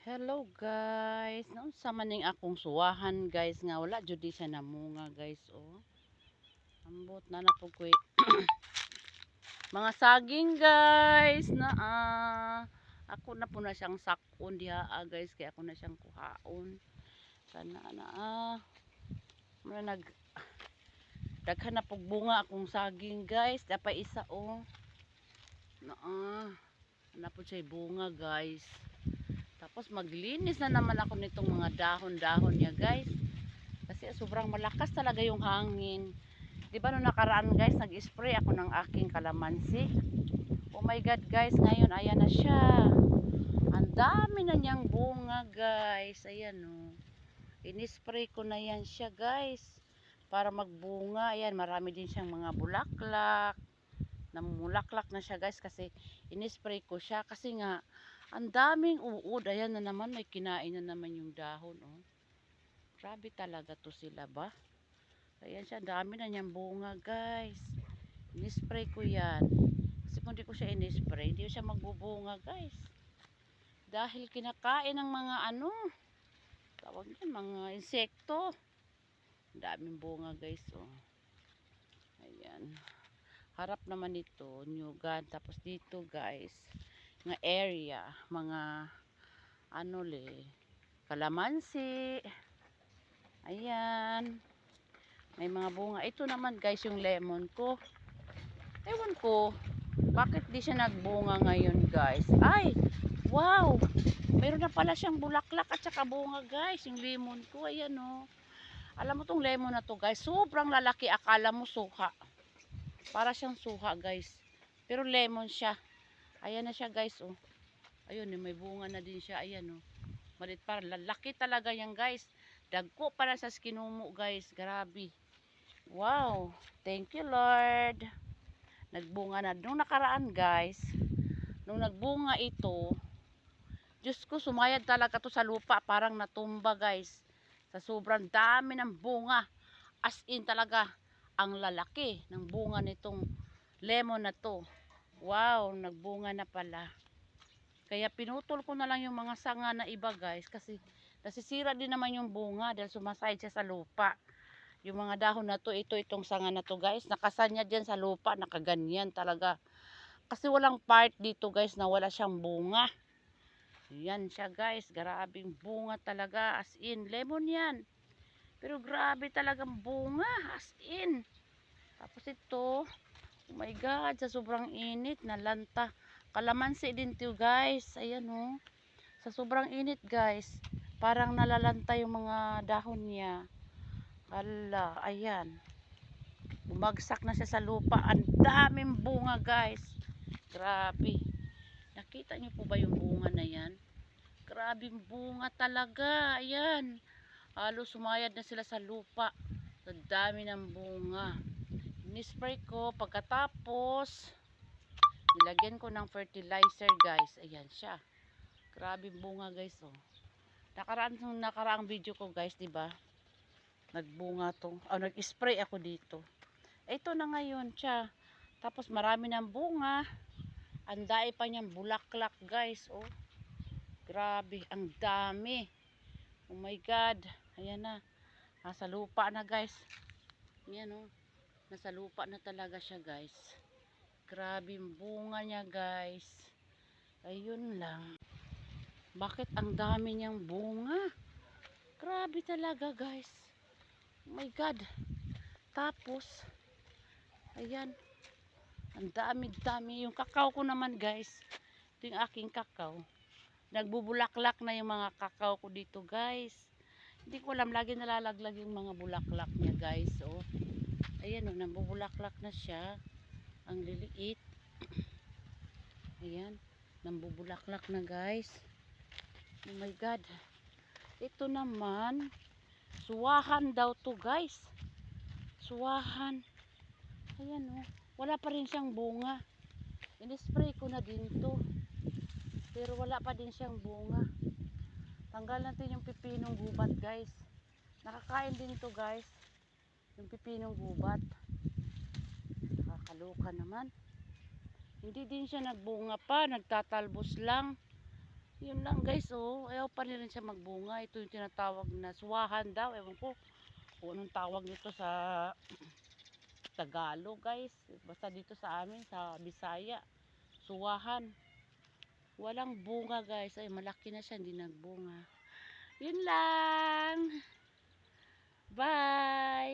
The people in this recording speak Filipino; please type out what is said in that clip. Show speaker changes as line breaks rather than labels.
Hello guys, naunsa man ning akong suwahan guys nga wala jud di siya namunga guys oh. Ambot na na po ko mga saging guys na ako na po na siyang sakon diha guys kaya ako na siyang kuhaon. Kana na nag daghan na pog bunga akong saging guys, dapat isa oh. Na na po siya bunga guys. Tapos maglinis na naman ako nitong mga dahon-dahon niya guys. Kasi sobrang malakas talaga yung hangin. 'Di ba nung nakaraan guys, nag-spray ako ng aking kalamansi. Oh my god guys, ngayon ayan na siya. Ang dami na niyang bunga guys. Ayan oh. Ini-spray ko na yan siya guys. Para magbunga. Ayan, marami din siyang mga bulaklak. Namumulaklak na siya guys kasi ini-spray ko siya kasi nga ang daming uod. Ayan na naman, may kinain na naman yung dahon oh. Grabe talaga to sila ba. Ayan siya, dami na niyang bunga guys. Ini-spray ko yan. Kasi kung di ko siya ini-spray, hindi siya magbubunga guys. Dahil kinakain ng mga tawag yan, mga insekto. Daming bunga guys oh. Ayan. Harap naman ito, nyugan. Tapos dito guys, nga area, mga kalamansi. Ayan. May mga bunga. Ito naman guys yung lemon ko. Ewan ko, bakit di siya nagbunga ngayon guys? Ay, wow! Meron na pala siyang bulaklak at saka bunga guys. Yung lemon ko, ayan oh. Alam mo tong lemon na to guys, sobrang lalaki. Akala mo suha. Para siyang suha guys. Pero lemon siya. Ayan na siya guys oh. Ayun, may bunga na din siya. Ayan oh. Malit para lalaki talaga yan guys. Dagko para sa skinumo guys. Grabe. Wow. Thank you Lord. Nagbunga na. Nung nakaraan guys, nung nagbunga ito, Diyos ko, sumayad talaga to sa lupa. Parang natumba guys. Sa sobrang dami ng bunga. As in talaga, ang lalaki ng bunga nitong lemon na to. Wow, nagbunga na pala. Kaya pinutol ko na lang yung mga sanga na iba guys. Kasi nasisira din naman yung bunga dahil sumasayad siya sa lupa. Yung mga dahon na to, itong sanga na to guys, nakasanya dyan sa lupa, nakaganyan talaga. Kasi walang part dito guys na wala siyang bunga. Yan siya guys, grabing bunga talaga, as in, lemon yan. Pero grabe talagang bunga, as in. Tapos ito, oh my god, sa sobrang init, nalanta. Kalamansi din to guys, ayan oh. Sa sobrang init guys, parang nalalanta yung mga dahon niya. Hala, ayan. Bumagsak na siya sa lupa. Ang daming bunga guys. Grabe. Nakita niyo po ba yung bunga na yan? Grabing bunga talaga. Ayan. Halos sumayad na sila sa lupa. Sa dami ng bunga. Nispray ko. Pagkatapos, nilagyan ko ng fertilizer guys. Ayan siya. Grabing bunga guys oh. Nakaraang video ko guys, diba? Nagbunga to. Nag-spray ako dito. Ito na ngayon siya. Tapos marami ng bunga. Ang dami pa niyang bulaklak guys. Oh. Grabe. Ang dami. Oh my god. Ayan na. Nasa lupa na guys. Ayan oh. Nasa lupa na talaga siya guys. Grabe yung bunga niya guys. Ayun lang. Bakit ang dami niyang bunga? Grabe talaga guys. Oh my god. Tapos ayan, ang dami-dami. Yung kakao ko naman guys, ito yung aking kakao. Nagbubulaklak na yung mga kakao ko dito guys. Hindi ko alam, lagi nalalaglag yung mga bulaklak niya guys. So, ayan o, nambubulaklak na siya. Ang liliit. Ayan, nambubulaklak na guys. Oh my god. Ito naman, suwahan daw to guys. Suwahan. Ayan o. Wala pa rin siyang bunga. Inispray ko na din to. Pero wala pa din siyang bunga. Tanggal natin yung pipinong gubat guys. Nakakain din to guys. Yung pipinong gubat. Nakakaloka naman. Hindi din siya nagbunga pa. Nagtatalbos lang. Yun lang guys, oh. Ayaw pa rin siya magbunga. Ito yung tinatawag na suwahan daw. Ewan ko kung anong tawag nito sa Tagalog guys. Basta dito sa amin, sa Bisaya. Suwahan. Walang bunga guys. Ay, malaki na siya. Hindi nagbunga. Yun lang. Bye!